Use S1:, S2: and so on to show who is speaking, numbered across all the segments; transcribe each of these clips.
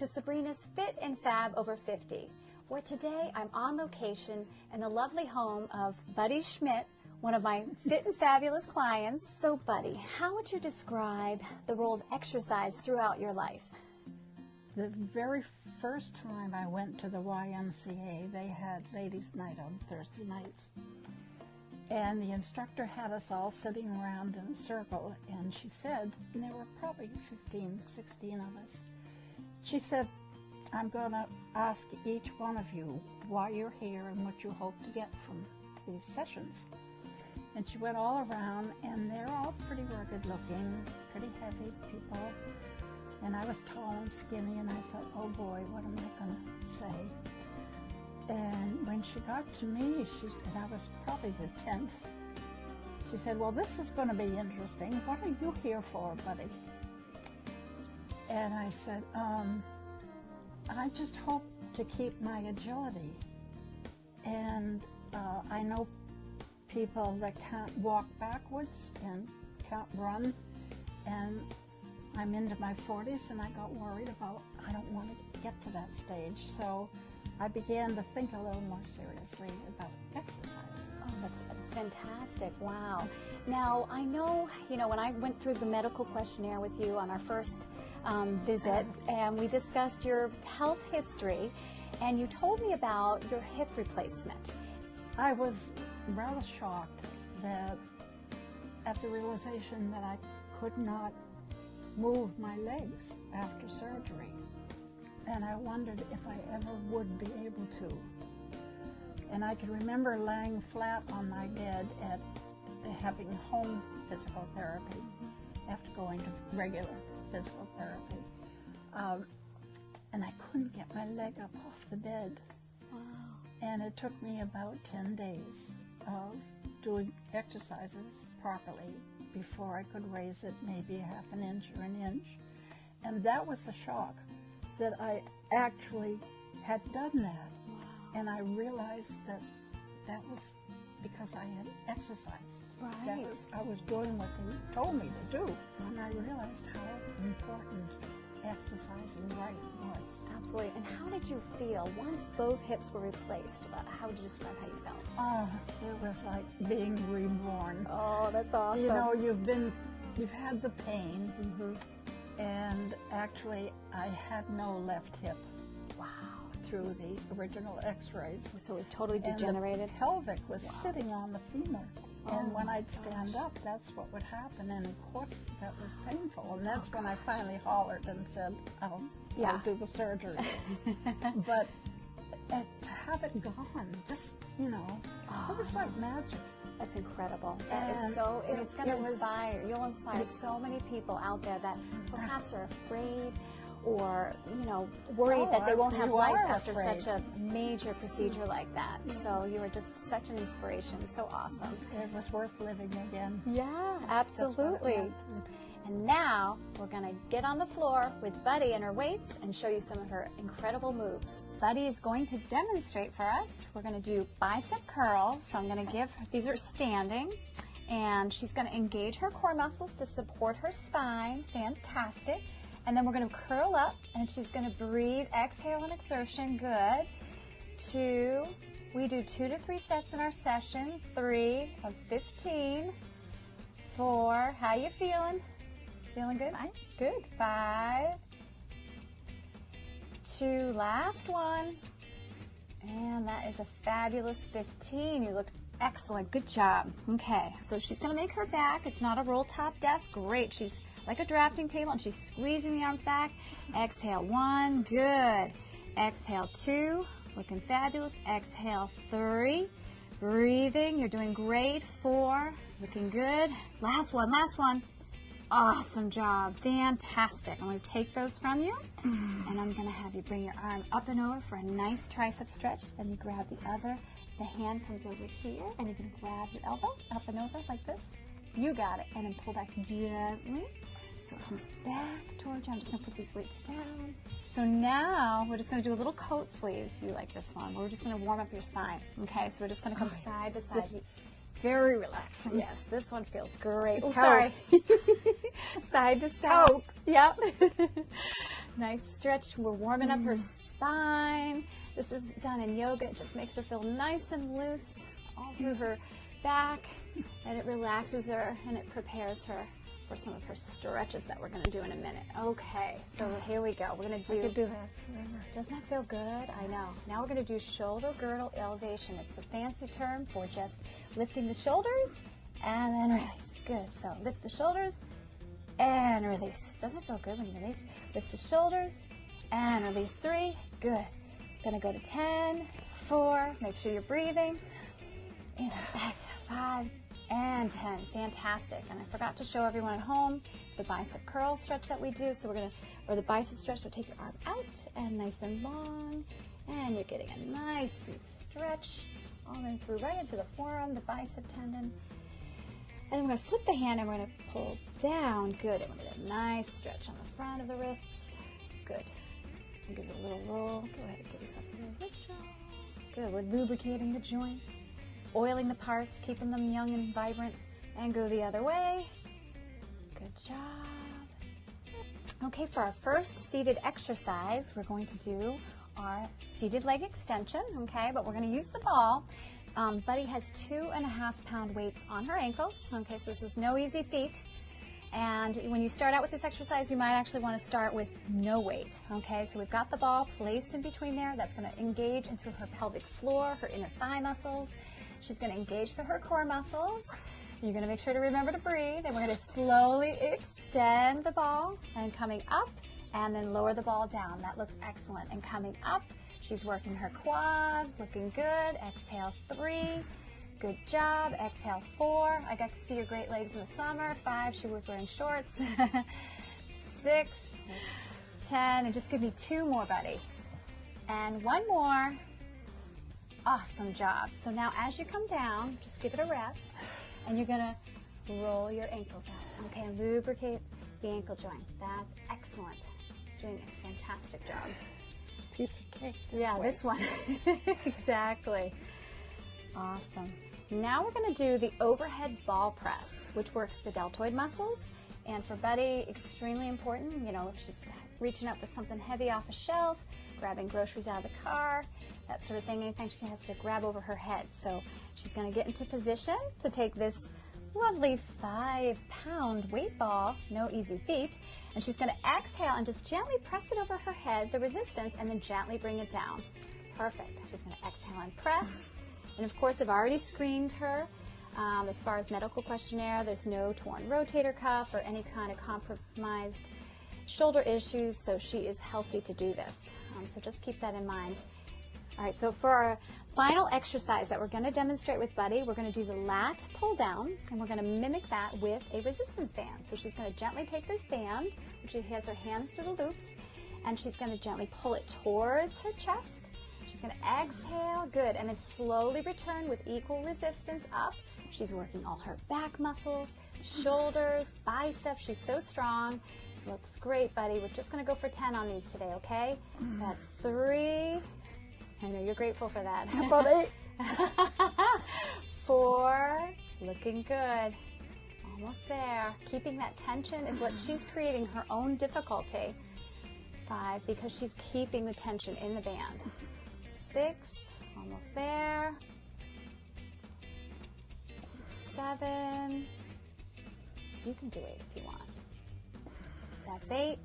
S1: to Sabrina's Fit and Fab Over 50, where today I'm on location in the lovely home of Buddy Schmidt, one of my fit and fabulous clients. So Buddy, how would you describe the role of exercise throughout your life?
S2: The very first time I went to the YMCA, they had ladies' night on Thursday nights. And the instructor had us all sitting around in a circle, and she said, and there were probably 15, 16 of us, she said, I'm going to ask each one of you why you're here and what you hope to get from these sessions. And she went all around, and they're all pretty rugged looking, pretty heavy people. And I was tall and skinny, and I thought, oh boy, what am I going to say? And when she got to me, and I was probably the 10th, she said, well, this is going to be interesting. What are you here for, Buddy? And I said, I just hope to keep my agility. And I know people that can't walk backwards and can't run. And I'm into my 40s, and I got worried about, I don't want to get to that stage. So I began to think a little more seriously about exercise.
S1: Oh, that's fantastic. Wow. Now, I know, when I went through the medical questionnaire with you on our first visit, and we discussed your health history, and you told me about your hip replacement.
S2: I was rather shocked at the realization that I could not move my legs after surgery. And I wondered if I ever would be able to. And I could remember laying flat on my bed at having home physical therapy after going to regular physical therapy. And I couldn't get my leg up off the bed.
S1: Wow.
S2: And it took me about 10 days of doing exercises properly before I could raise it maybe half an inch or an inch. And that was a shock, that I actually had done that.
S1: Wow.
S2: And I realized that was because I had exercised.
S1: Right.
S2: I was doing what they told me to do. And I realized how important exercising right was.
S1: Absolutely. And how did you feel once both hips were replaced? How would you describe how you felt?
S2: Oh, it was like being reborn.
S1: Oh, that's awesome.
S2: You know, you've had the pain. And actually, I had no left hip.
S1: Wow.
S2: Through the original x-rays.
S1: So it was totally degenerated?
S2: And the pelvic was sitting on the femur. And
S1: Oh
S2: when
S1: my
S2: I'd stand
S1: gosh.
S2: up, that's what would happen. And of course, that was painful. And that's when I finally hollered and said, I'll do the surgery. But to have it gone, just, it was like magic.
S1: That's incredible. That is so, it's going to inspire. You'll inspire so many people out there that perhaps are afraid or, worried that they won't have life after such a major procedure like that. So you are just such an inspiration. So awesome.
S2: It was worth living again.
S1: Yeah, absolutely. And now we're going to get on the floor with Buddy and her weights and show you some of her incredible moves. Buddy is going to demonstrate for us. We're going to do bicep curls. So I'm going to give her, these are standing, and she's going to engage her core muscles to support her spine. Fantastic. And then we're going to curl up, and she's going to breathe, exhale, and exertion. Good. 2. We do 2 to 3 sets in our session. 3 of 15. 4. How you feeling? Feeling good? Good. 5. 2. Last one. And that is a fabulous 15. You look excellent. Good job. Okay. So she's going to make her back. It's not a roll top desk. Great. She's like a drafting table, and she's squeezing the arms back. Exhale, 1, good. Exhale, 2, looking fabulous. Exhale, 3, breathing, you're doing great. 4, looking good. Last one, Awesome job, fantastic. I'm going to take those from you, and I'm going to have you bring your arm up and over for a nice tricep stretch. Then you grab the other, the hand comes over here, and you can grab your elbow up and over like this. You got it, and then pull back gently. So it comes back towards you. I'm just going to put these weights down. So now we're just going to do a little coat sleeves. You like this one. We're just going to warm up your spine. Okay, so we're just going to come side to side. Very relaxing. Yes, this one feels great. Oh, sorry. Side to side. Yep. Nice stretch. We're warming up her spine. This is done in yoga. It just makes her feel nice and loose all through her back, and it relaxes her and it prepares her for some of her stretches that we're going to do in a minute. Okay, so here we go. We're going to do...
S2: I could do that forever.
S1: Doesn't that feel good? I know. Now we're going to do shoulder girdle elevation. It's a fancy term for just lifting the shoulders and then release. Good. So lift the shoulders and release. Doesn't it feel good when you release? Lift the shoulders and release. 3. Good. Gonna go to 10, 4. Make sure you're breathing. And exhale. 5 and 10. Fantastic. And I forgot to show everyone at home the bicep curl stretch that we do. So we're gonna, or the bicep stretch. So take your arm out and nice and long, and you're getting a nice deep stretch all the way through right into the forearm, the bicep tendon. And then we're going to flip the hand and we're going to pull down. Good. And we're going to get a nice stretch on the front of the wrists. Good. And give it a little roll. Go ahead and give yourself a little wrist roll. Good. We're lubricating the joints, oiling the parts, keeping them young and vibrant. And go the other way. Good job. Okay, for our first seated exercise, we're going to do our seated leg extension, okay? But we're going to use the ball. Buddy has 2.5-pound weights on her ankles, okay, so this is no easy feat. And when you start out with this exercise, you might actually want to start with no weight, okay? So we've got the ball placed in between there. That's going to engage in through her pelvic floor, her inner thigh muscles. She's going to engage through her core muscles. You're going to make sure to remember to breathe, and we're going to slowly extend the ball, and coming up, and then lower the ball down. That looks excellent. And coming up, she's working her quads, looking good. Exhale, 3. Good job. Exhale, 4. I got to see your great legs in the summer. 5, she was wearing shorts. 6, 10, and just give me 2 more, Buddy. And 1 more. Awesome job. So now as you come down, just give it a rest, and you're gonna roll your ankles out, okay, and lubricate the ankle joint. That's excellent. Doing a fantastic job.
S2: Piece of cake.
S1: Yeah, this one. Exactly. Awesome. Now we're going to do the overhead ball press, which works the deltoid muscles. And for Buddy, extremely important. You know, if she's reaching up for something heavy off a shelf, grabbing groceries out of the car, that sort of thing, anything she has to grab over her head. So she's going to get into position to take this lovely 5-pound weight ball, no easy feat, and she's going to exhale and just gently press it over her head, the resistance, and then gently bring it down. Perfect. She's going to exhale and press. And of course, I've already screened her. As far as medical questionnaire, there's no torn rotator cuff or any kind of compromised shoulder issues, so she is healthy to do this. So just keep that in mind. All right, so for our final exercise that we're going to demonstrate with Buddy, we're going to do the lat pull down, and we're going to mimic that with a resistance band. So she's going to gently take this band, which she has her hands through the loops, and she's going to gently pull it towards her chest. She's going to exhale, good, and then slowly return with equal resistance up. She's working all her back muscles, shoulders, biceps. She's so strong. Looks great, Buddy. We're just going to go for 10 on these today, okay? That's 3. I know you're grateful for that.
S2: How about 8?
S1: 4. Looking good. Almost there. Keeping that tension is what she's creating her own difficulty. 5, because she's keeping the tension in the band. 6. Almost there. 7. You can do 8 if you want. That's 8.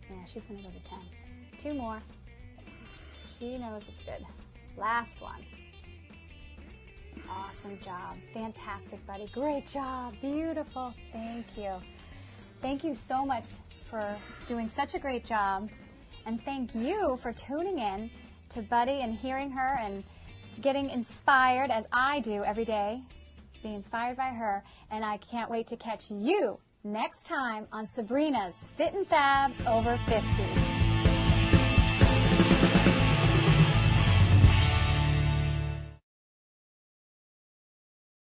S1: Yeah, she's going to go to 10. 2 more. She knows it's good. Last one. Awesome job. Fantastic, Buddy. Great job. Beautiful. Thank you. Thank you so much for doing such a great job. And thank you for tuning in to Buddy and hearing her and getting inspired, as I do every day, being inspired by her. And I can't wait to catch you next time on Sabrina's Fit and Fab Over 50.